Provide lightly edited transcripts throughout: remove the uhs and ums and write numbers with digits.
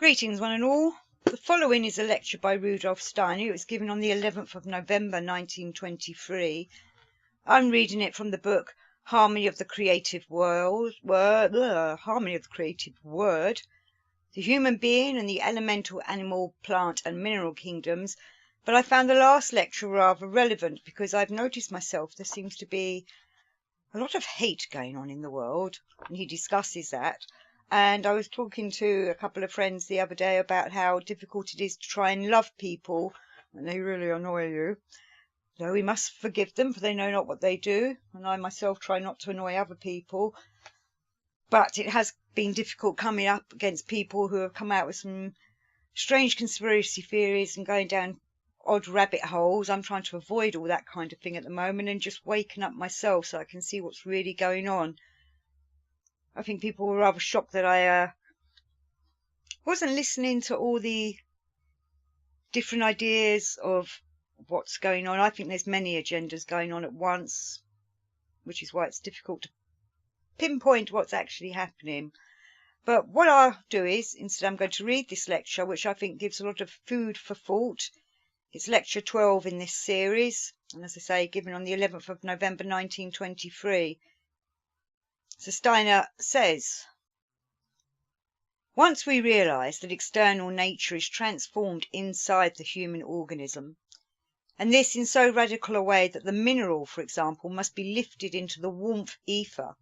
Greetings, one and all. The following is a lecture by Rudolf Steiner. It was given on the 11th of November 1923. I'm reading it from the book Harmony of the Creative Word, The Human Being and the Elemental, Animal, Plant and Mineral Kingdoms. But I found the last lecture rather relevant because I've noticed myself there seems to be a lot of hate going on in the world, and he discusses that. And I was talking to a couple of friends the other day about how difficult it is to try and love people when they really annoy you. Though we must forgive them, for they know not what they do. And I myself try not to annoy other people. But it has been difficult coming up against people who have come out with some strange conspiracy theories and going down odd rabbit holes. I'm trying to avoid all that kind of thing at the moment and just waking up myself so I can see what's really going on. I think people were rather shocked that I wasn't listening to all the different ideas of what's going on. I think there's many agendas going on at once, which is why it's difficult to pinpoint what's actually happening. But what I'll do is, instead I'm going to read this lecture, which I think gives a lot of food for thought. It's lecture 12 in this series, and as I say, given on the 11th of November 1923. So Steiner says, once we realise that external nature is transformed inside the human organism, and this in so radical a way that the mineral, for example, must be lifted into the warmth ether,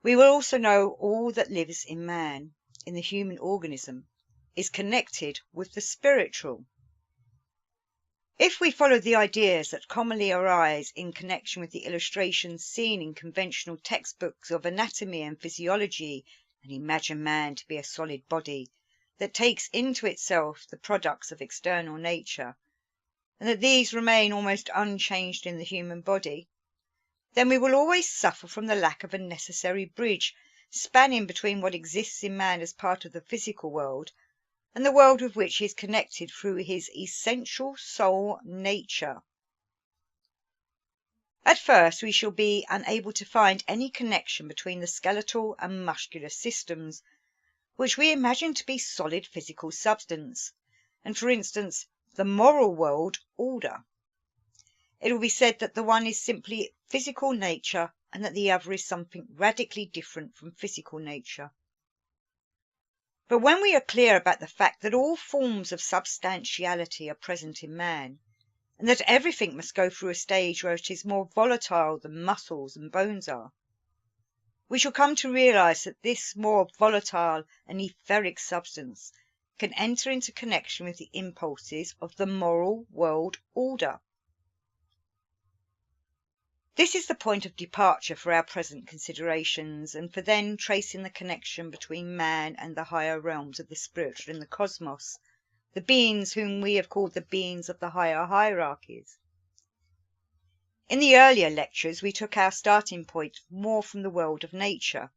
we will also know all that lives in man, in the human organism, is connected with the spiritual. If we follow the ideas that commonly arise in connection with the illustrations seen in conventional textbooks of anatomy and physiology, and imagine man to be a solid body that takes into itself the products of external nature, and that these remain almost unchanged in the human body, then we will always suffer from the lack of a necessary bridge spanning between what exists in man as part of the physical world and the world with which he is connected through his essential soul nature. At first we shall be unable to find any connection between the skeletal and muscular systems, which we imagine to be solid physical substance, and for instance the moral world order. It will be said that the one is simply physical nature and that the other is something radically different from physical nature. But when we are clear about the fact that all forms of substantiality are present in man, and that everything must go through a stage where it is more volatile than muscles and bones are, we shall come to realise that this more volatile and etheric substance can enter into connection with the impulses of the moral world order. This is the point of departure for our present considerations, and for then tracing the connection between man and the higher realms of the spiritual in the cosmos, the beings whom we have called the beings of the higher hierarchies. In the earlier lectures we took our starting point more from the world of nature.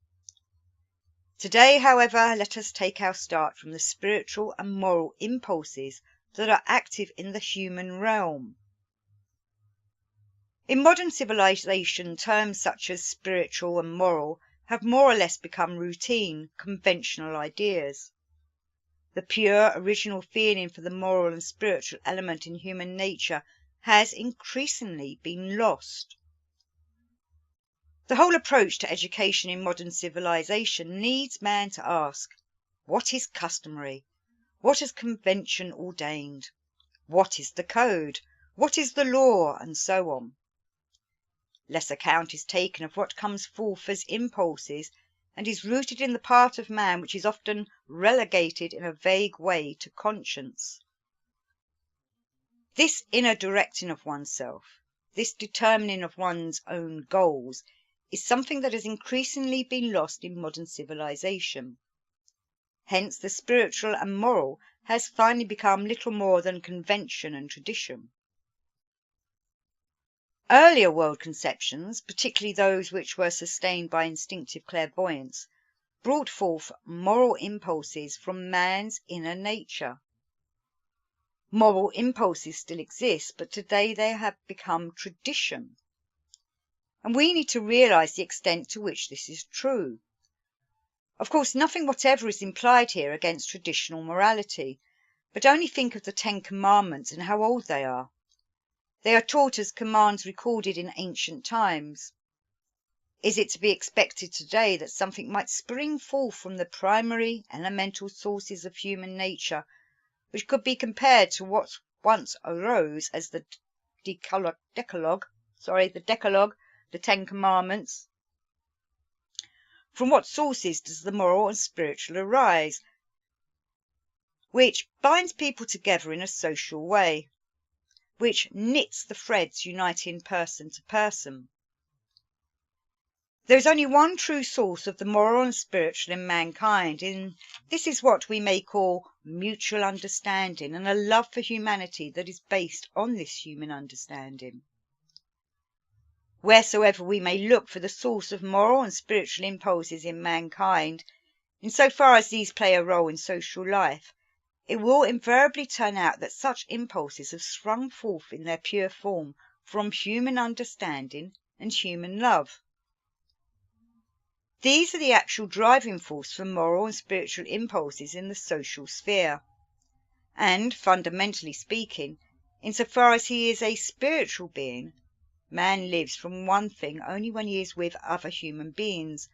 Today, however, let us take our start from the spiritual and moral impulses that are active in the human realm. In modern civilization, terms such as spiritual and moral have more or less become routine, conventional ideas. The pure, original feeling for the moral and spiritual element in human nature has increasingly been lost. The whole approach to education in modern civilization needs man to ask, what is customary? What has convention ordained? What is the code? What is the law? And so on. Less account is taken of what comes forth as impulses and is rooted in the part of man which is often relegated in a vague way to conscience. This inner directing of oneself, this determining of one's own goals, is something that has increasingly been lost in modern civilization. Hence the spiritual and moral has finally become little more than convention and tradition. Earlier world conceptions, particularly those which were sustained by instinctive clairvoyance, brought forth moral impulses from man's inner nature. Moral impulses still exist, but today they have become tradition. And we need to realise the extent to which this is true. Of course, nothing whatever is implied here against traditional morality, but only think of the Ten Commandments and how old they are. They are taught as commands recorded in ancient times. Is it to be expected today that something might spring forth from the primary, elemental sources of human nature, which could be compared to what once arose as the Decalogue, the Ten Commandments? From what sources does the moral and spiritual arise, which binds people together in a social way, which knits the threads uniting person to person? There is only one true source of the moral and spiritual in mankind, and this is what we may call mutual understanding and a love for humanity that is based on this human understanding. Wheresoever we may look for the source of moral and spiritual impulses in mankind, in so far as these play a role in social life, it will invariably turn out that such impulses have sprung forth in their pure form from human understanding and human love. These are the actual driving force for moral and spiritual impulses in the social sphere. And, fundamentally speaking, insofar as he is a spiritual being, man lives from one thing only when he is with other human beings,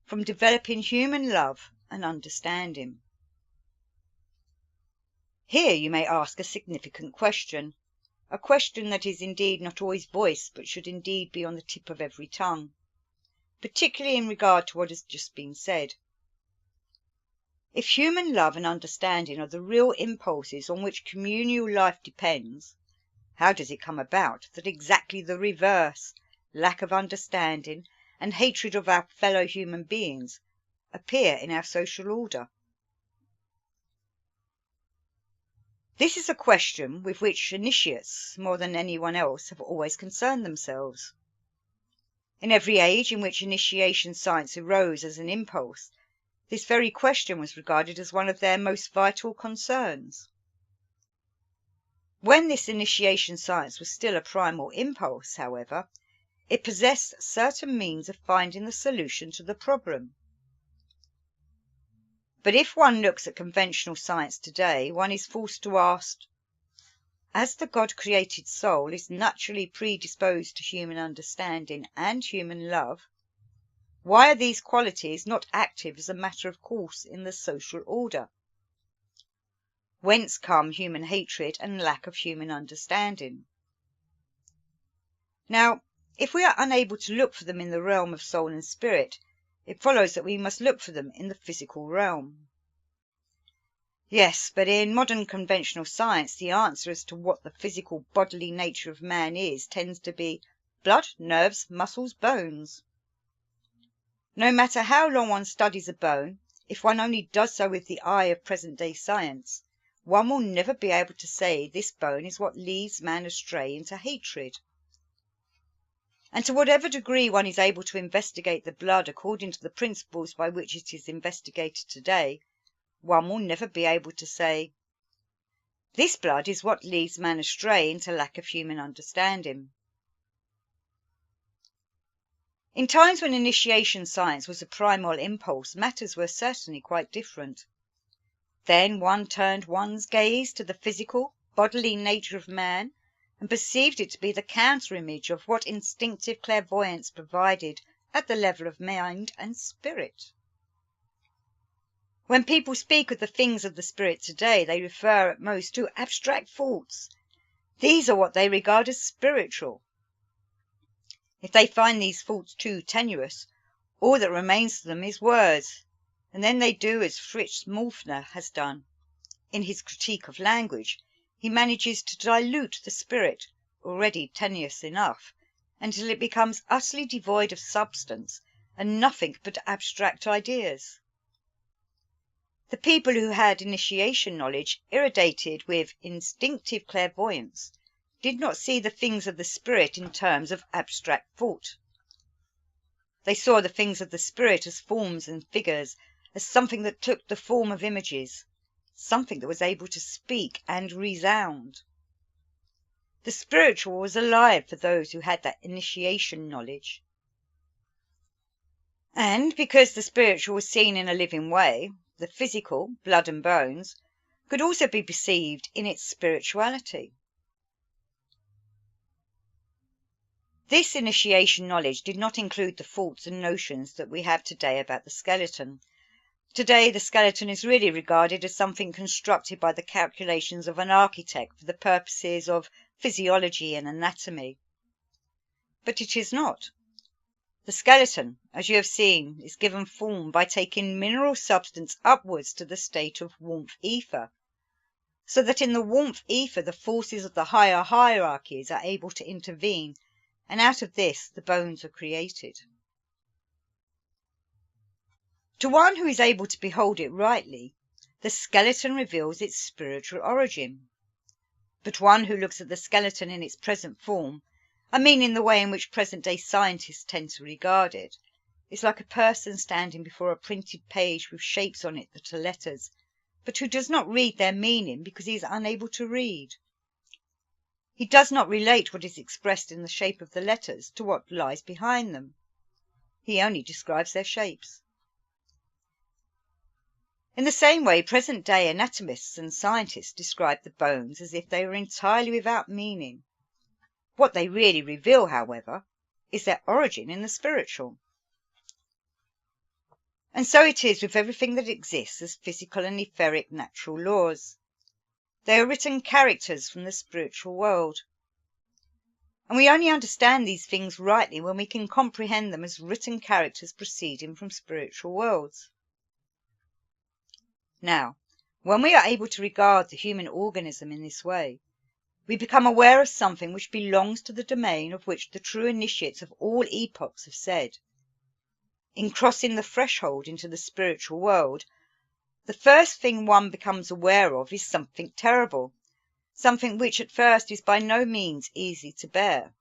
from developing human love and understanding. Here you may ask a significant question, a question that is indeed not always voiced, but should indeed be on the tip of every tongue, particularly in regard to what has just been said. If human love and understanding are the real impulses on which communal life depends, how does it come about that exactly the reverse, lack of understanding and hatred of our fellow human beings, appear in our social order? This is a question with which initiates, more than anyone else, have always concerned themselves. In every age in which initiation science arose as an impulse, this very question was regarded as one of their most vital concerns. When this initiation science was still a primal impulse, however, it possessed certain means of finding the solution to the problem. But if one looks at conventional science today, one is forced to ask, as the God-created soul is naturally predisposed to human understanding and human love, why are these qualities not active as a matter of course in the social order? Whence come human hatred and lack of human understanding? Now, if we are unable to look for them in the realm of soul and spirit, it follows that we must look for them in the physical realm. Yes, but in modern conventional science, the answer as to what the physical bodily nature of man is tends to be blood, nerves, muscles, bones. No matter how long one studies a bone, if one only does so with the eye of present-day science, one will never be able to say this bone is what leads man astray into hatred. And to whatever degree one is able to investigate the blood according to the principles by which it is investigated today, one will never be able to say, this blood is what leads man astray into lack of human understanding. In times when initiation science was a primal impulse, matters were certainly quite different. Then one turned one's gaze to the physical, bodily nature of man and perceived it to be the counter-image of what instinctive clairvoyance provided at the level of mind and spirit. When people speak of the things of the spirit today, they refer at most to abstract thoughts. These are what they regard as spiritual. If they find these thoughts too tenuous, all that remains to them is words, and then they do as Fritz Mühlner has done. In his critique of language, he manages to dilute the spirit, already tenuous enough, until it becomes utterly devoid of substance and nothing but abstract ideas. The people who had initiation knowledge irradiated with instinctive clairvoyance did not see the things of the spirit in terms of abstract thought. They saw the things of the spirit as forms and figures, as something that took the form of images, something that was able to speak and resound. The spiritual was alive for those who had that initiation knowledge. And because the spiritual was seen in a living way, the physical, blood and bones, could also be perceived in its spirituality. This initiation knowledge did not include the thoughts and notions that we have today about the skeleton. Today, the skeleton is really regarded as something constructed by the calculations of an architect for the purposes of physiology and anatomy. But it is not. The skeleton, as you have seen, is given form by taking mineral substance upwards to the state of warmth ether, so that in the warmth ether the forces of the higher hierarchies are able to intervene, and out of this the bones are created. To one who is able to behold it rightly, the skeleton reveals its spiritual origin. But one who looks at the skeleton in its present form, I mean in the way in which present-day scientists tend to regard it, is like a person standing before a printed page with shapes on it that are letters, but who does not read their meaning because he is unable to read. He does not relate what is expressed in the shape of the letters to what lies behind them. He only describes their shapes. In the same way, present-day anatomists and scientists describe the bones as if they were entirely without meaning. What they really reveal, however, is their origin in the spiritual. And so it is with everything that exists as physical and etheric natural laws. They are written characters from the spiritual world. And we only understand these things rightly when we can comprehend them as written characters proceeding from spiritual worlds. Now, when we are able to regard the human organism in this way, we become aware of something which belongs to the domain of which the true initiates of all epochs have said. In crossing the threshold into the spiritual world, the first thing one becomes aware of is something terrible, something which at first is by no means easy to bear.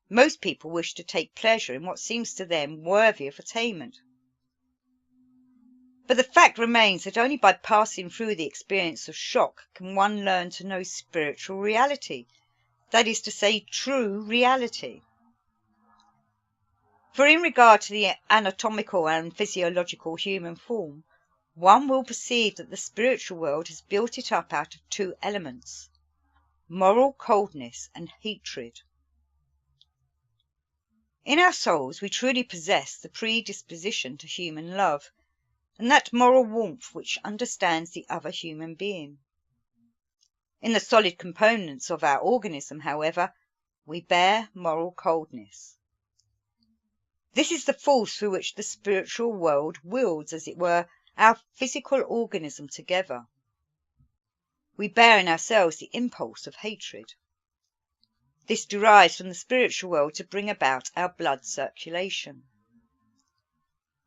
Most people wish to take pleasure in what seems to them worthy of attainment. But the fact remains that only by passing through the experience of shock can one learn to know spiritual reality, that is to say, true reality. For in regard to the anatomical and physiological human form, one will perceive that the spiritual world has built it up out of two elements, moral coldness and hatred. In our souls we truly possess the predisposition to human love, and that moral warmth which understands the other human being. In the solid components of our organism, however, we bear moral coldness. This is the force through which the spiritual world wields, as it were, our physical organism together. We bear in ourselves the impulse of hatred. This derives from the spiritual world to bring about our blood circulation.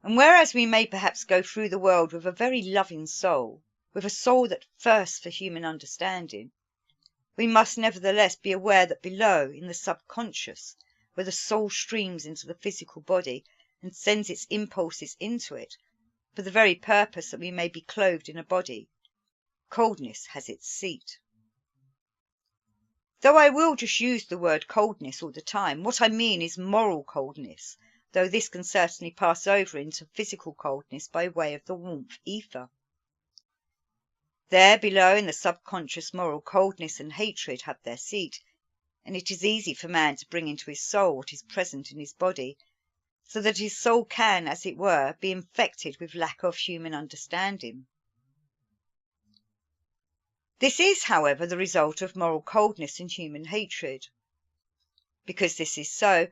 And whereas we may perhaps go through the world with a very loving soul, with a soul that thirsts for human understanding, we must nevertheless be aware that below, in the subconscious, where the soul streams into the physical body and sends its impulses into it, for the very purpose that we may be clothed in a body, coldness has its seat. Though I will just use the word coldness all the time, what I mean is moral coldness, though this can certainly pass over into physical coldness by way of the warmth ether. There below in the subconscious, moral coldness and hatred have their seat, and it is easy for man to bring into his soul what is present in his body, so that his soul can, as it were, be infected with lack of human understanding. This is, however, the result of moral coldness and human hatred. Because this is so,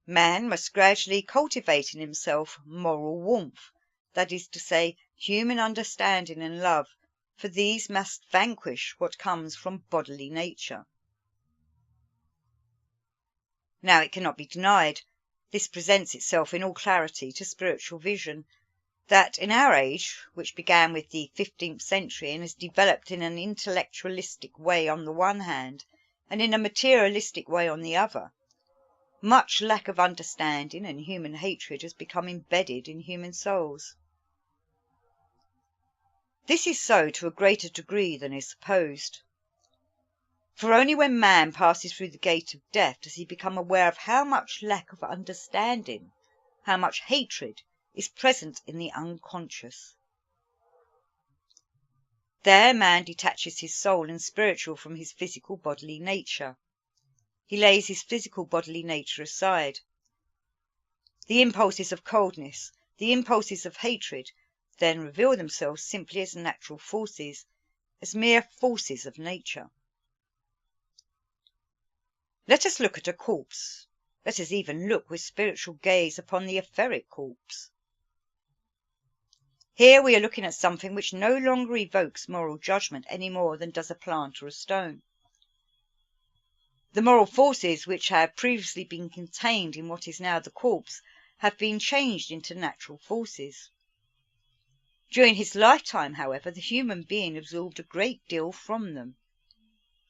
man must gradually cultivate in himself moral warmth, that is to say, human understanding and love, for these must vanquish what comes from bodily nature. Now it cannot be denied, this presents itself in all clarity to spiritual vision, that in our age, which began with the 15th century and has developed in an intellectualistic way on the one hand and in a materialistic way on the other, much lack of understanding and human hatred has become embedded in human souls. This is so to a greater degree than is supposed. For only when man passes through the gate of death does he become aware of how much lack of understanding how much hatred is present in the unconscious. There man detaches his soul and spiritual from his physical bodily nature. He lays his physical bodily nature aside. The impulses of coldness, the impulses of hatred, then reveal themselves simply as natural forces, as mere forces of nature. Let us look at a corpse. Let us even look with spiritual gaze upon the etheric corpse. Here we are looking at something which no longer evokes moral judgment any more than does a plant or a stone. The moral forces which have previously been contained in what is now the corpse have been changed into natural forces. During his lifetime, however, the human being absorbed a great deal from them.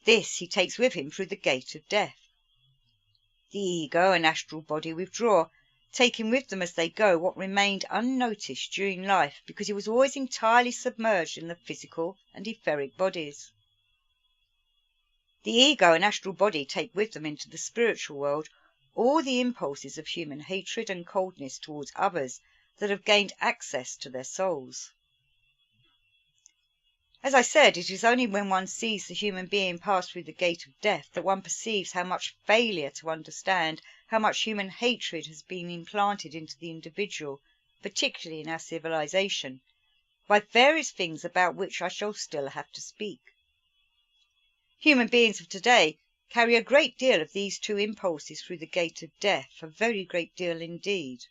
This he takes with him through the gate of death. The ego and astral body withdraw, taking with them as they go what remained unnoticed during life, because he was always entirely submerged in the physical and etheric bodies. The ego and astral body take with them into the spiritual world all the impulses of human hatred and coldness towards others that have gained access to their souls. As I said, it is only when one sees the human being pass through the gate of death that one perceives how much failure to understand, how much human hatred has been implanted into the individual, particularly in our civilization, by various things about which I shall still have to speak. Human beings of today carry a great deal of these two impulses through the gate of death, a very great deal indeed.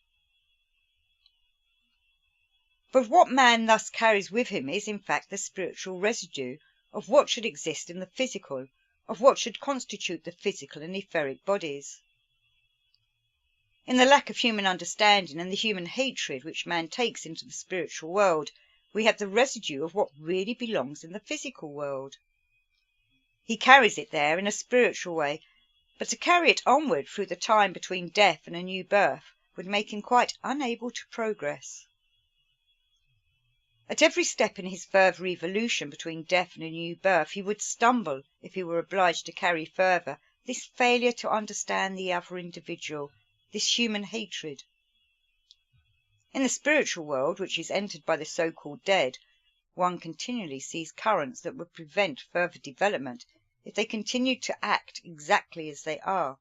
But what man thus carries with him is, in fact, the spiritual residue of what should exist in the physical, of what should constitute the physical and etheric bodies. In the lack of human understanding and the human hatred which man takes into the spiritual world, we have the residue of what really belongs in the physical world. He carries it there in a spiritual way, but to carry it onward through the time between death and a new birth would make him quite unable to progress. At every step in his further evolution between death and a new birth, he would stumble if he were obliged to carry further this failure to understand the other individual, this human hatred. In the spiritual world, which is entered by the so-called dead, one continually sees currents that would prevent further development if they continued to act exactly as they are.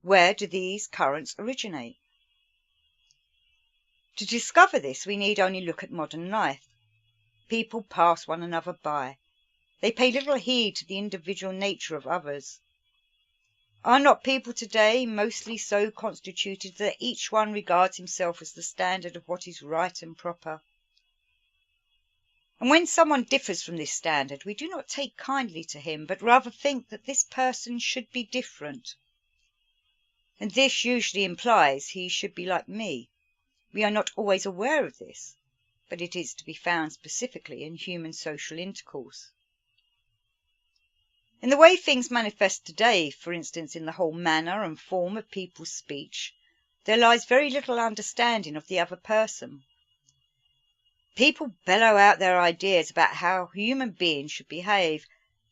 Where do these currents originate? To discover this, we need only look at modern life. People pass one another by. They pay little heed to the individual nature of others. Are not people today mostly so constituted that each one regards himself as the standard of what is right and proper? And when someone differs from this standard, we do not take kindly to him, but rather think that this person should be different. And this usually implies he should be like me. We are not always aware of this, but it is to be found specifically in human social intercourse. In the way things manifest today, for instance in the whole manner and form of people's speech, there lies very little understanding of the other person. People bellow out their ideas about how human beings should behave,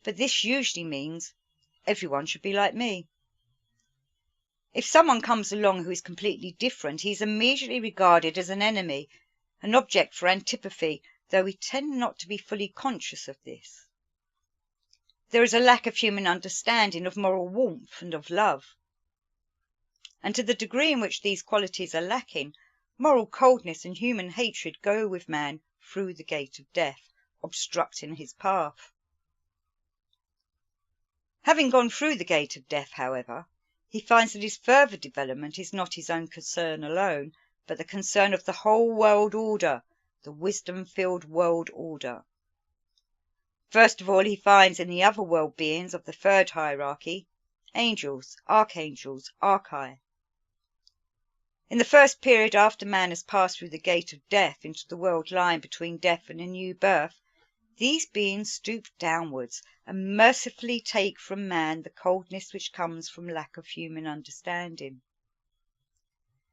but this usually means everyone should be like me. If someone comes along who is completely different, he is immediately regarded as an enemy, an object for antipathy, though we tend not to be fully conscious of this. There is a lack of human understanding, of moral warmth and of love. And to the degree in which these qualities are lacking, moral coldness and human hatred go with man through the gate of death, obstructing his path. Having gone through the gate of death, however, he finds that his further development is not his own concern alone, but the concern of the whole world order, the wisdom-filled world order. First of all, he finds in the other world beings of the third hierarchy, angels, archangels, archai. In the first period after man has passed through the gate of death into the world lying between death and a new birth, these beings stoop downwards and mercifully take from man the coldness which comes from lack of human understanding.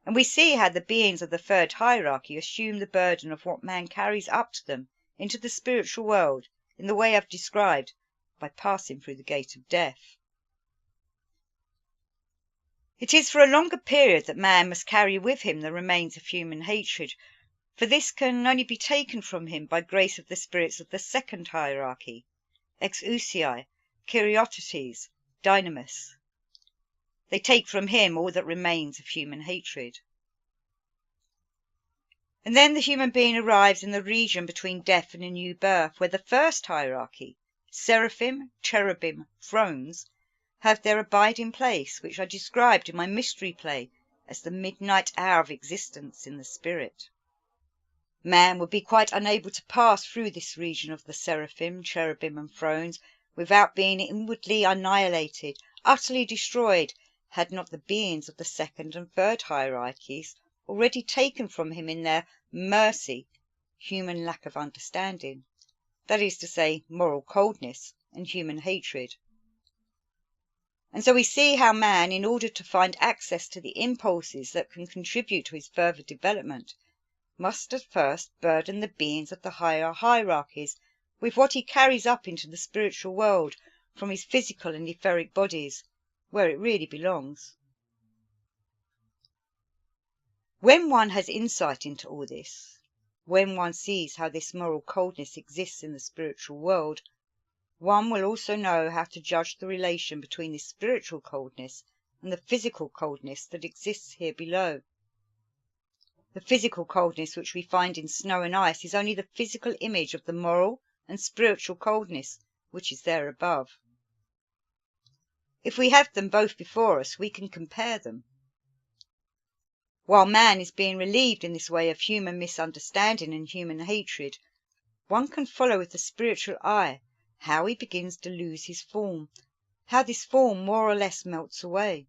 And we see how the beings of the third hierarchy assume the burden of what man carries up to them into the spiritual world in the way I've described, by passing through the gate of death. It is for a longer period that man must carry with him the remains of human hatred, for this can only be taken from him by grace of the spirits of the second hierarchy, exousiae, Kyriotoses, dynamis. They take from him all that remains of human hatred. And then the human being arrives in the region between death and a new birth, where the first hierarchy, seraphim, cherubim, thrones, have their abiding place, which I described in my mystery play as the midnight hour of existence in the spirit. Man would be quite unable to pass through this region of the seraphim, cherubim, and thrones without being inwardly annihilated, utterly destroyed, had not the beings of the second and third hierarchies already taken from him in their mercy human lack of understanding, that is to say, moral coldness and human hatred. And so we see how man, in order to find access to the impulses that can contribute to his further development, must at first burden the beings of the higher hierarchies with what he carries up into the spiritual world from his physical and etheric bodies, where it really belongs. When one has insight into all this, when one sees how this moral coldness exists in the spiritual world, one will also know how to judge the relation between this spiritual coldness and the physical coldness that exists here below. The physical coldness which we find in snow and ice is only the physical image of the moral and spiritual coldness which is there above. If we have them both before us, we can compare them. While man is being relieved in this way of human misunderstanding and human hatred, one can follow with the spiritual eye how he begins to lose his form, how this form more or less melts away.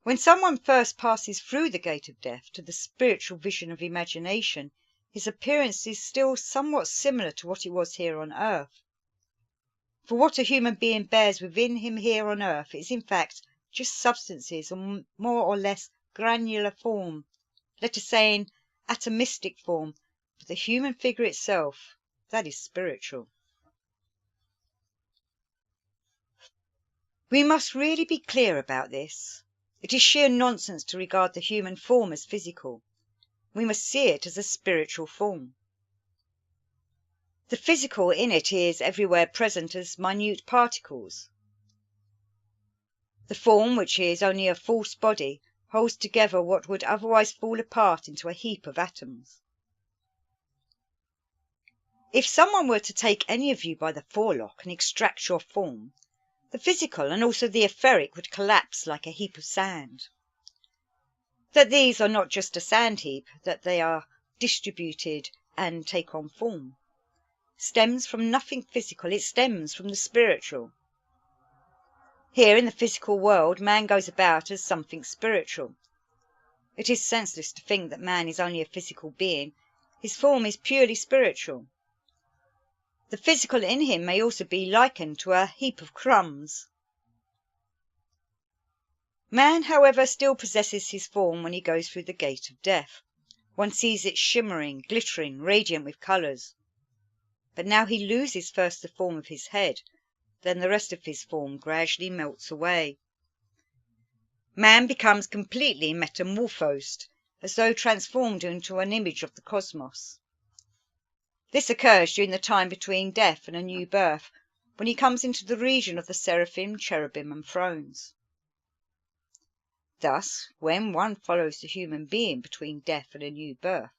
When someone first passes through the gate of death to the spiritual vision of imagination, his appearance is still somewhat similar to what it was here on earth. For what a human being bears within him here on earth is in fact just substances of more or less granular form, let us say in atomistic form, but the human figure itself, that is spiritual. We must really be clear about this. It is sheer nonsense to regard the human form as physical. We must see it as a spiritual form. The physical in it is everywhere present as minute particles. The form, which is only a false body, holds together what would otherwise fall apart into a heap of atoms. If someone were to take any of you by the forelock and extract your form, the physical and also the etheric would collapse like a heap of sand. That these are not just a sand heap, that they are distributed and take on form, stems from nothing physical, it stems from the spiritual. Here in the physical world, man goes about as something spiritual. It is senseless to think that man is only a physical being. His form is purely spiritual. The physical in him may also be likened to a heap of crumbs. Man, however, still possesses his form when he goes through the gate of death. One sees it shimmering, glittering, radiant with colours. But now he loses first the form of his head, then the rest of his form gradually melts away. Man becomes completely metamorphosed, as though transformed into an image of the cosmos. This occurs during the time between death and a new birth, when he comes into the region of the seraphim, cherubim, and thrones. Thus, when one follows the human being between death and a new birth,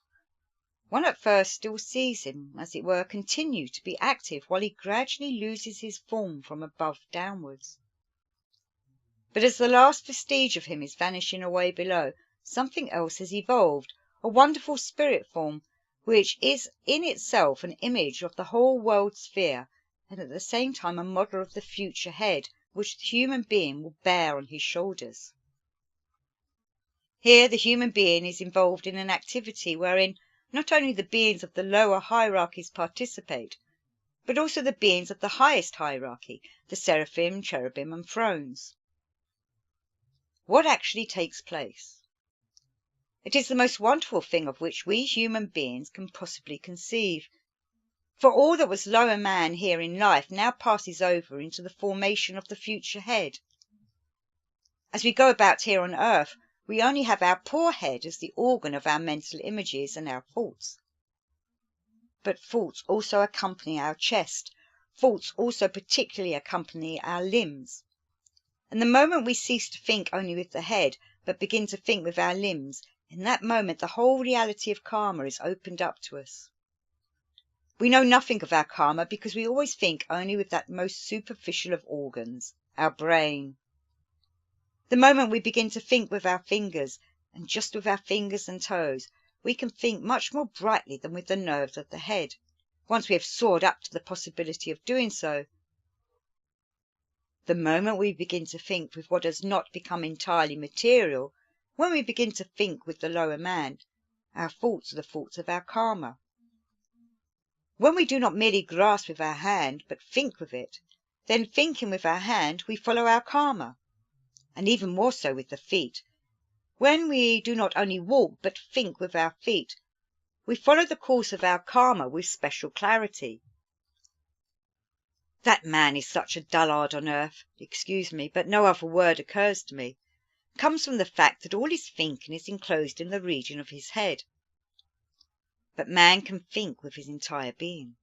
one at first still sees him, as it were, continue to be active while he gradually loses his form from above downwards. But as the last vestige of him is vanishing away below, something else has evolved, a wonderful spirit form, which is in itself an image of the whole world sphere, and at the same time a model of the future head which the human being will bear on his shoulders. Here the human being is involved in an activity wherein not only the beings of the lower hierarchies participate, but also the beings of the highest hierarchy, the seraphim, cherubim, and thrones. What actually takes place? It is the most wonderful thing of which we human beings can possibly conceive. For all that was lower man here in life now passes over into the formation of the future head. As we go about here on earth, we only have our poor head as the organ of our mental images and our thoughts. But thoughts also accompany our chest. Thoughts also particularly accompany our limbs. And the moment we cease to think only with the head, but begin to think with our limbs, in that moment the whole reality of karma is opened up to us. We know nothing of our karma because we always think only with that most superficial of organs, our brain. The moment we begin to think with our fingers, and just with our fingers and toes, we can think much more brightly than with the nerves of the head, once we have soared up to the possibility of doing so. The moment we begin to think with what has not become entirely material, when we begin to think with the lower man, our thoughts are the thoughts of our karma. When we do not merely grasp with our hand, but think with it, then thinking with our hand, we follow our karma, and even more so with the feet. When we do not only walk, but think with our feet, we follow the course of our karma with special clarity. That man is such a dullard on earth, excuse me, but no other word occurs to me, comes from the fact that all his thinking is enclosed in the region of his head. But man can think with his entire being.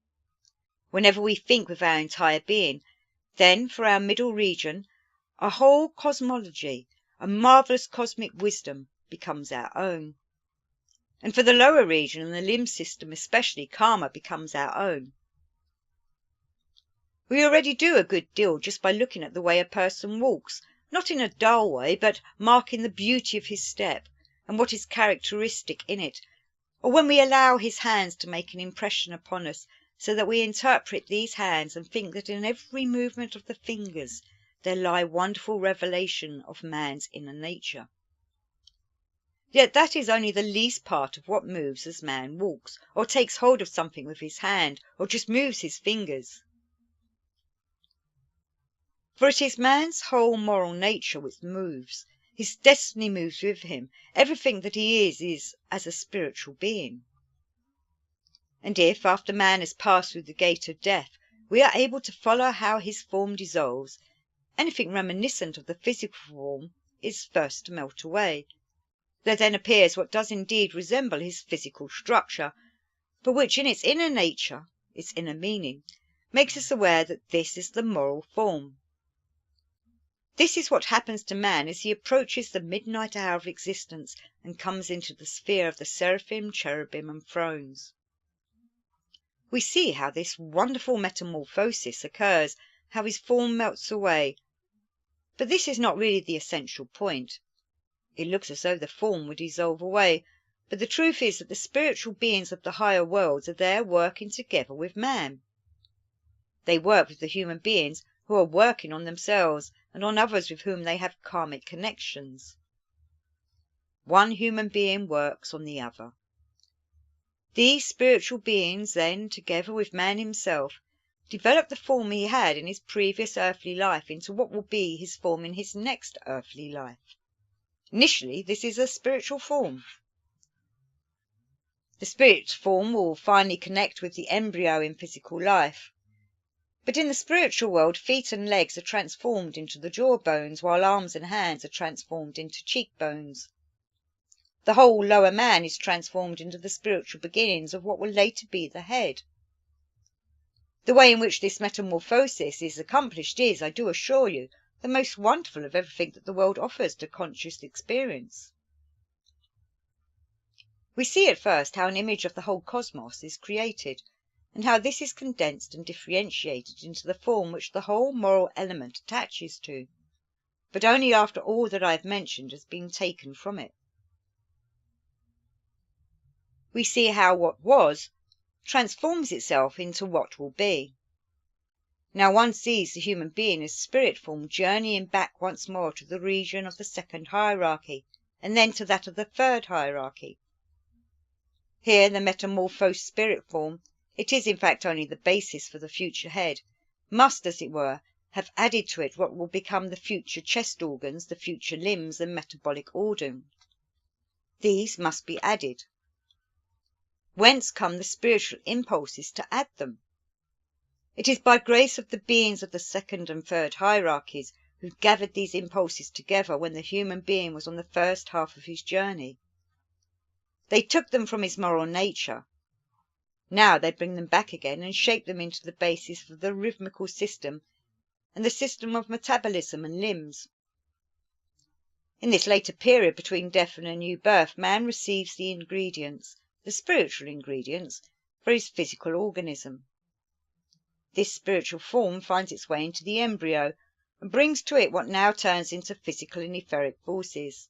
Whenever we think with our entire being, then for our middle region, a whole cosmology, a marvellous cosmic wisdom, becomes our own. And for the lower region and the limb system especially, karma becomes our own. We already do a good deal just by looking at the way a person walks, not in a dull way, but marking the beauty of his step and what is characteristic in it, or when we allow his hands to make an impression upon us, so that we interpret these hands and think that in every movement of the fingers there lie wonderful revelation of man's inner nature. Yet that is only the least part of what moves as man walks, or takes hold of something with his hand, or just moves his fingers. For it is man's whole moral nature which moves. His destiny moves with him. Everything that he is as a spiritual being. And if, after man has passed through the gate of death, we are able to follow how his form dissolves, anything reminiscent of the physical form is first to melt away. There then appears what does indeed resemble his physical structure, but which in its inner nature, its inner meaning, makes us aware that this is the moral form. This is what happens to man as he approaches the midnight hour of existence and comes into the sphere of the seraphim, cherubim, and thrones. We see how this wonderful metamorphosis occurs, how his form melts away. But this is not really the essential point. It looks as though the form would dissolve away, but the truth is that the spiritual beings of the higher worlds are there working together with man. They work with the human beings who are working on themselves and on others with whom they have karmic connections. One human being works on the other. These spiritual beings then, together with man himself, develop the form he had in his previous earthly life into what will be his form in his next earthly life. Initially, this is a spiritual form. The spirit form will finally connect with the embryo in physical life. But in the spiritual world, feet and legs are transformed into the jawbones, while arms and hands are transformed into cheekbones. The whole lower man is transformed into the spiritual beginnings of what will later be the head. The way in which this metamorphosis is accomplished is, I do assure you, the most wonderful of everything that the world offers to conscious experience. We see at first how an image of the whole cosmos is created, and how this is condensed and differentiated into the form which the whole moral element attaches to, but only after all that I have mentioned has been taken from it. We see how what was transforms itself into what will be. Now one sees the human being as spirit form journeying back once more to the region of the second hierarchy, and then to that of the third hierarchy. Here the metamorphosed spirit form, it is in fact only the basis for the future head, must, as it were, have added to it what will become the future chest organs, the future limbs, and metabolic organ. These must be added. Whence come the spiritual impulses to add them? It is by grace of the beings of the second and third hierarchies, who gathered these impulses together when the human being was on the first half of his journey. They took them from his moral nature. Now they bring them back again and shape them into the basis for the rhythmical system and the system of metabolism and limbs. In this later period between death and a new birth, man receives the ingredients, the spiritual ingredients, for his physical organism. This spiritual form finds its way into the embryo and brings to it what now turns into physical and etheric forces.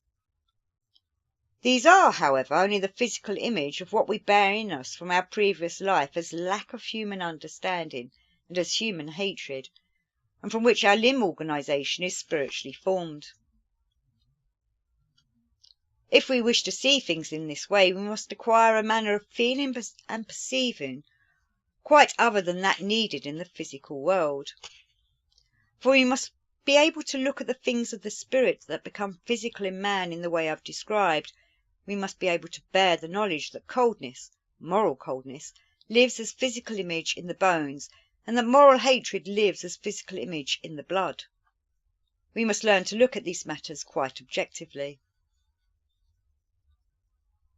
These are, however, only the physical image of what we bear in us from our previous life as lack of human understanding and as human hatred, and from which our limb organisation is spiritually formed. If we wish to see things in this way, we must acquire a manner of feeling and perceiving quite other than that needed in the physical world. For we must be able to look at the things of the spirit that become physical in man in the way I've described. We must be able to bear the knowledge that coldness, moral coldness, lives as physical image in the bones, and that moral hatred lives as physical image in the blood. We must learn to look at these matters quite objectively.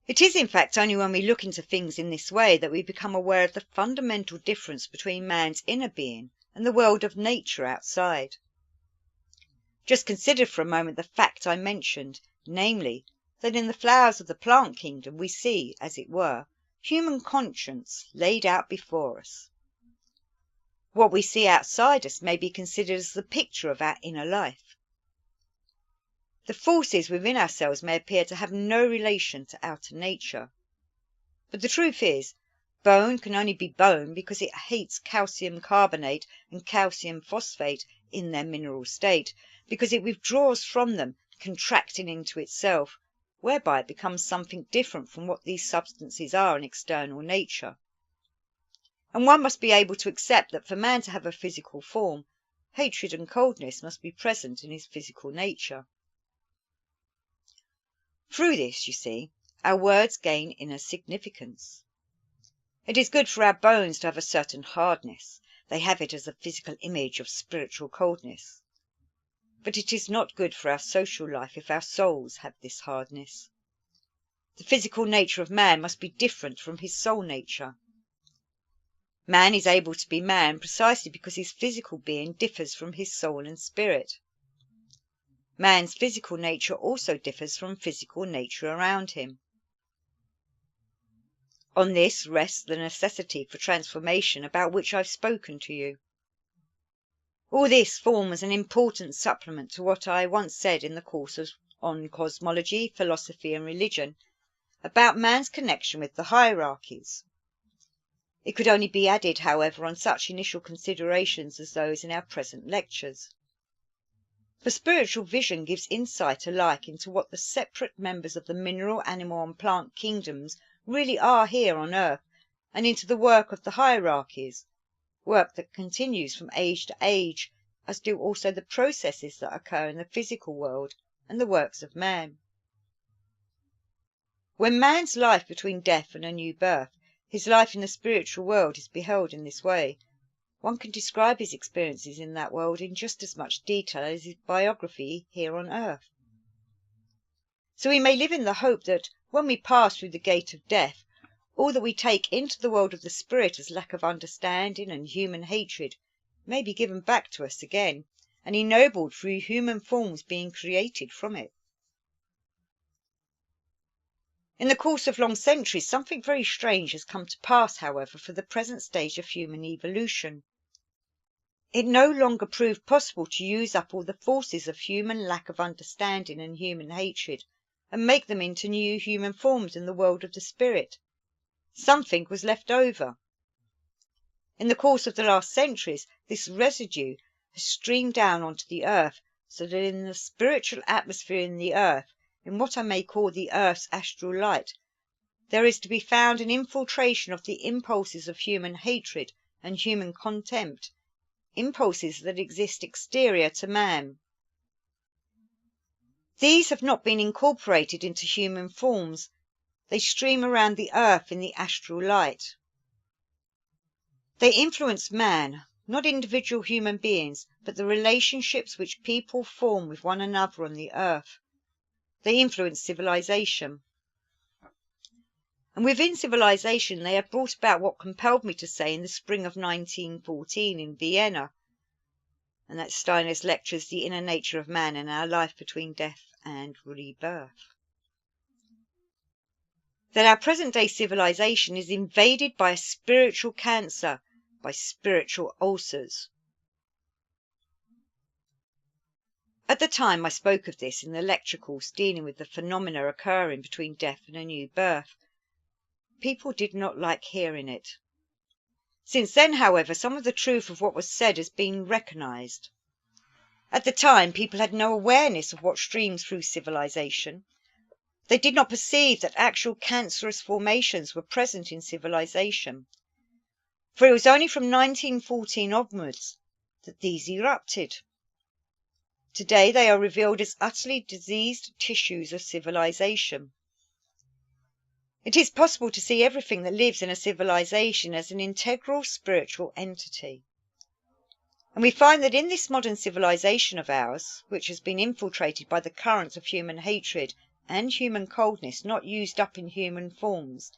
It is in fact only when we look into things in this way that we become aware of the fundamental difference between man's inner being and the world of nature outside. Just consider for a moment the fact I mentioned, namely, that in the flowers of the plant kingdom we see, as it were, human conscience laid out before us. What we see outside us may be considered as the picture of our inner life. The forces within ourselves may appear to have no relation to outer nature. But the truth is, bone can only be bone because it hates calcium carbonate and calcium phosphate in their mineral state, because it withdraws from them, contracting into itself, whereby it becomes something different from what these substances are in external nature. And one must be able to accept that for man to have a physical form, hatred and coldness must be present in his physical nature. Through this, you see, our words gain inner significance. It is good for our bones to have a certain hardness. They have it as a physical image of spiritual coldness. But it is not good for our social life if our souls have this hardness. The physical nature of man must be different from his soul nature. Man is able to be man precisely because his physical being differs from his soul and spirit. Man's physical nature also differs from physical nature around him. On this rests the necessity for transformation about which I've spoken to you. All this forms an important supplement to what I once said in the course on cosmology, philosophy and religion about man's connection with the hierarchies. It could only be added, however, on such initial considerations as those in our present lectures. For spiritual vision gives insight alike into what the separate members of the mineral, animal and plant kingdoms really are here on earth, and into the work of the hierarchies, work that continues from age to age, as do also the processes that occur in the physical world and the works of man. When man's life between death and a new birth, his life in the spiritual world, is beheld in this way, one can describe his experiences in that world in just as much detail as his biography here on earth. So we may live in the hope that, when we pass through the gate of death, all that we take into the world of the spirit as lack of understanding and human hatred may be given back to us again, and ennobled through human forms being created from it. In the course of long centuries, something very strange has come to pass, however, for the present stage of human evolution. It no longer proved possible to use up all the forces of human lack of understanding and human hatred and make them into new human forms in the world of the spirit. Something was left over. In the course of the last centuries, this residue has streamed down onto the earth, so that in the spiritual atmosphere in the earth, in what I may call the earth's astral light, there is to be found an infiltration of the impulses of human hatred and human contempt, impulses that exist exterior to man. These have not been incorporated into human forms. They stream around the earth in the astral light. They influence man, not individual human beings, but the relationships which people form with one another on the earth. They influence civilization. And within civilization, they have brought about what compelled me to say in the spring of 1914 in Vienna, and that's Steiner's lectures, The Inner Nature of Man and Our Life Between Death and Rebirth. That our present-day civilization is invaded by a spiritual cancer, by spiritual ulcers. At the time I spoke of this in the lecture course dealing with the phenomena occurring between death and a new birth, people did not like hearing it. Since then, however, some of the truth of what was said has been recognised. At the time, people had no awareness of what streams through civilization. They did not perceive that actual cancerous formations were present in civilization, for it was only from 1914 onwards that these erupted. Today they are revealed as utterly diseased tissues of civilization. It is possible to see everything that lives in a civilization as an integral spiritual entity. And we find that in this modern civilization of ours, which has been infiltrated by the currents of human hatred and human coldness not used up in human forms,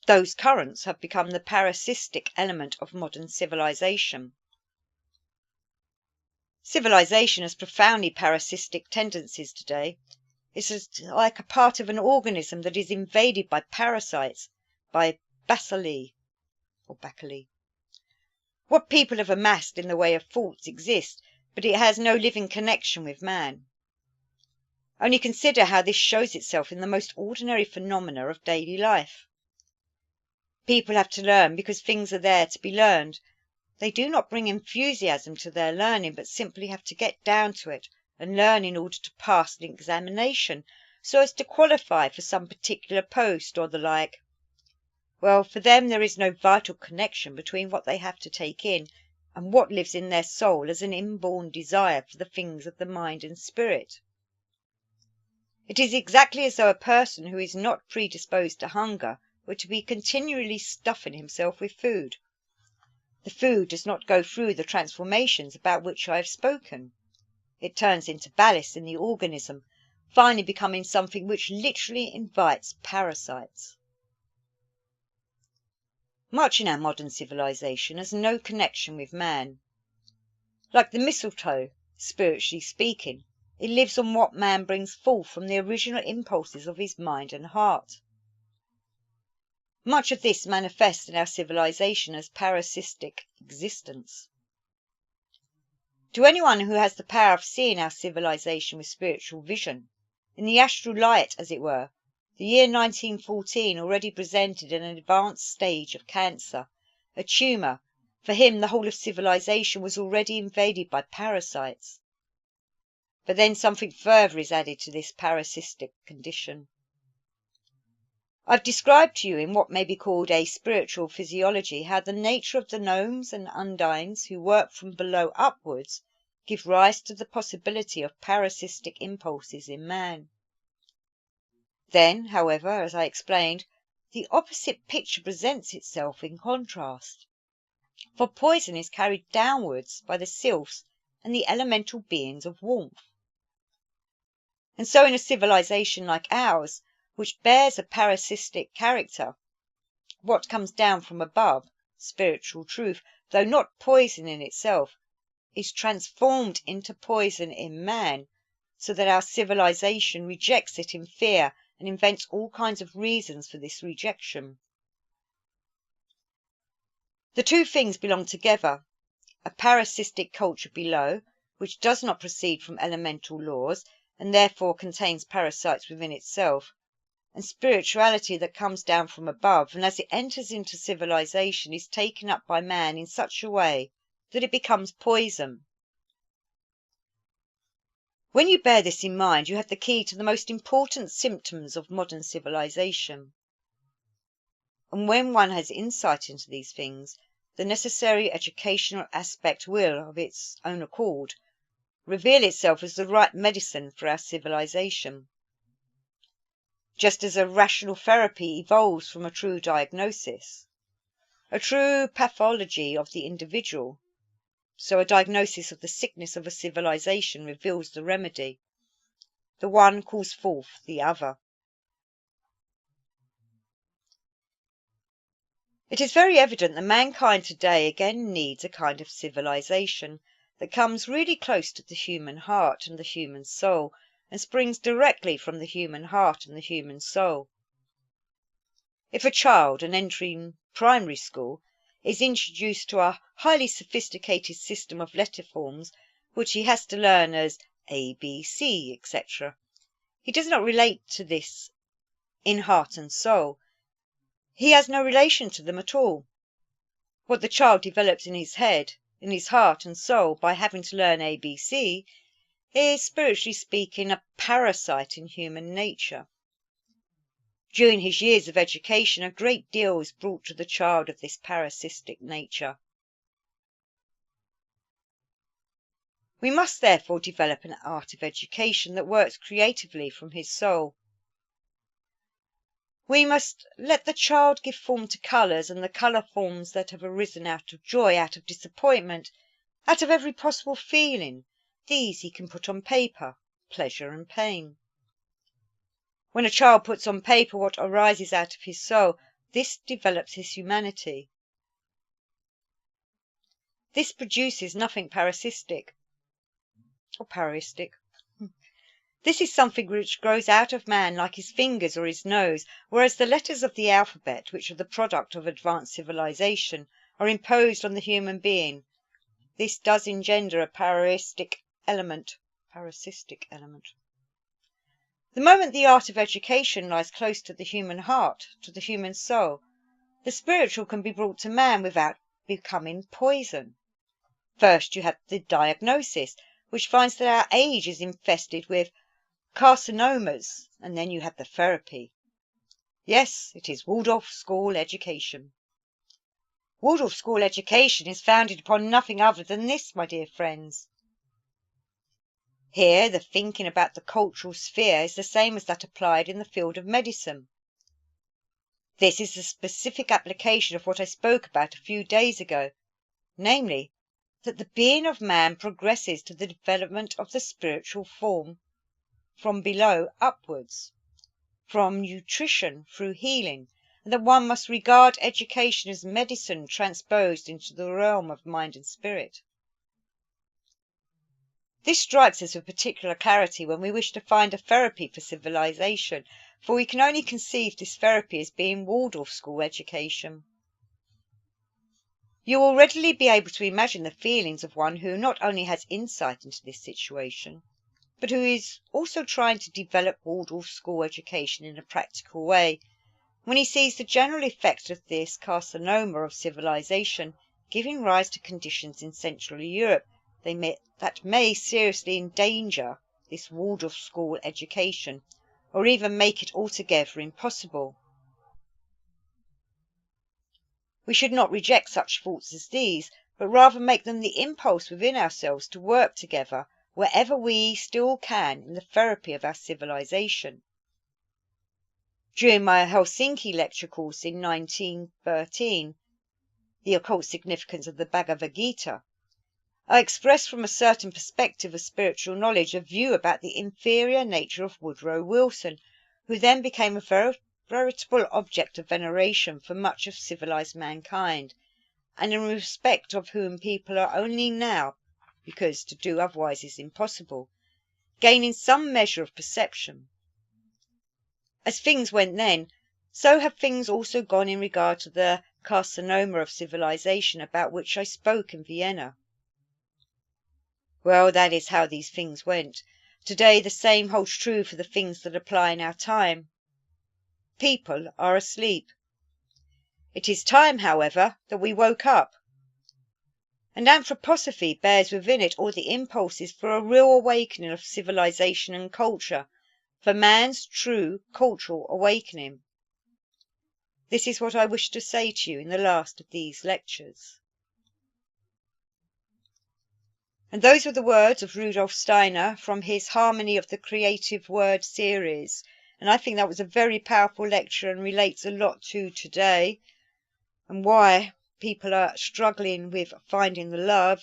those currents have become the parasitic element of modern civilization. Civilization has profoundly parasitic tendencies today. It's like a part of an organism that is invaded by parasites, by bacilli. What people have amassed in the way of faults exists, but it has no living connection with man. Only consider how this shows itself in the most ordinary phenomena of daily life. People have to learn because things are there to be learned. They do not bring enthusiasm to their learning, but simply have to get down to it and learn in order to pass an examination, so as to qualify for some particular post or the like. Well, for them there is no vital connection between what they have to take in and what lives in their soul as an inborn desire for the things of the mind and spirit. It is exactly as though a person who is not predisposed to hunger were to be continually stuffing himself with food. The food does not go through the transformations about which I have spoken. It turns into ballast in the organism, finally becoming something which literally invites parasites. Much in our modern civilization has no connection with man. Like the mistletoe, spiritually speaking, it lives on what man brings forth from the original impulses of his mind and heart. Much of this manifests in our civilization as parasitic existence. To anyone who has the power of seeing our civilization with spiritual vision, in the astral light as it were, the year 1914 already presented an advanced stage of cancer, a tumour. For him the whole of civilization was already invaded by parasites. But then something further is added to this parasitic condition. I've described to you in what may be called a spiritual physiology how the nature of the gnomes and undines who work from below upwards give rise to the possibility of parasitic impulses in man. Then, however, as I explained, the opposite picture presents itself in contrast. For poison is carried downwards by the sylphs and the elemental beings of warmth. And so in a civilization like ours, which bears a parasitic character, what comes down from above, spiritual truth, though not poison in itself, is transformed into poison in man, so that our civilization rejects it in fear and invents all kinds of reasons for this rejection. The two things belong together: a parasitic culture below, which does not proceed from elemental laws, and therefore contains parasites within itself, and spirituality that comes down from above, and as it enters into civilization is taken up by man in such a way that it becomes poison. When you bear this in mind, you have the key to the most important symptoms of modern civilization. And when one has insight into these things, the necessary educational aspect will, of its own accord, reveal itself as the right medicine for our civilization. Just as a rational therapy evolves from a true diagnosis, a true pathology of the individual. So a diagnosis of the sickness of a civilization reveals the remedy. The one calls forth the other. It is very evident that mankind today again needs a kind of civilization that comes really close to the human heart and the human soul, and springs directly from the human heart and the human soul. If a child, on entering primary school, is introduced to a highly sophisticated system of letter forms, which he has to learn as A, B, C, etc., he does not relate to this in heart and soul. He has no relation to them at all. What the child develops in his head, in his heart and soul, by having to learn ABC, is, spiritually speaking, a parasite in human nature. During his years of education, a great deal is brought to the child of this parasitic nature. We must therefore develop an art of education that works creatively from his soul. We must let the child give form to colours, and the colour forms that have arisen out of joy, out of disappointment, out of every possible feeling, these he can put on paper, pleasure and pain. When a child puts on paper what arises out of his soul, this develops his humanity. This produces nothing parasitic or paristic. This is something which grows out of man like his fingers or his nose, whereas the letters of the alphabet, which are the product of advanced civilization, are imposed on the human being. This does engender a parasitic element. The moment the art of education lies close to the human heart, to the human soul, the spiritual can be brought to man without becoming poison. First you have the diagnosis, which finds that our age is infested with carcinomas, and then you have the therapy. Yes, it is Waldorf school education. Waldorf school education is founded upon nothing other than this, my dear friends. Here the thinking about the cultural sphere is the same as that applied in the field of medicine. This is the specific application of what I spoke about a few days ago, namely, that the being of man progresses to the development of the spiritual form from below upwards, from nutrition through healing, and that one must regard education as medicine transposed into the realm of mind and spirit. This strikes us with particular clarity when we wish to find a therapy for civilization, for we can only conceive this therapy as being Waldorf school education. You will readily be able to imagine the feelings of one who not only has insight into this situation, but who is also trying to develop Waldorf school education in a practical way, when he sees the general effect of this carcinoma of civilization giving rise to conditions in Central Europe that may seriously endanger this Waldorf school education, or even make it altogether impossible. We should not reject such thoughts as these, but rather make them the impulse within ourselves to work together wherever we still can in the therapy of our civilization. During my Helsinki lecture course in 1913, The Occult Significance of the Bhagavad Gita, I expressed from a certain perspective of spiritual knowledge a view about the inferior nature of Woodrow Wilson, who then became a veritable object of veneration for much of civilized mankind, and in respect of whom people are only now, because to do otherwise is impossible, gaining some measure of perception. As things went then, so have things also gone in regard to the carcinoma of civilization about which I spoke in Vienna. Well, that is how these things went. Today the same holds true for the things that apply in our time. People are asleep. It is time, however, that we woke up. And anthroposophy bears within it all the impulses for a real awakening of civilization and culture, for man's true cultural awakening. This is what I wish to say to you in the last of these lectures. And those were the words of Rudolf Steiner from his Harmony of the Creative Word series. And I think that was a very powerful lecture and relates a lot to today and why people are struggling with finding the love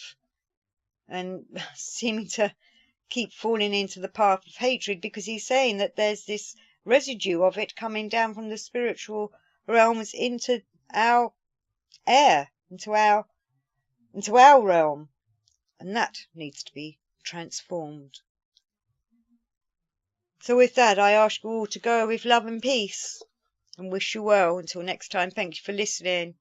and seeming to keep falling into the path of hatred, because he's saying that there's this residue of it coming down from the spiritual realms into our air, into our realm, and that needs to be transformed. So with that, I ask you all to go with love and peace, and wish you well. Until next time, thank you for listening.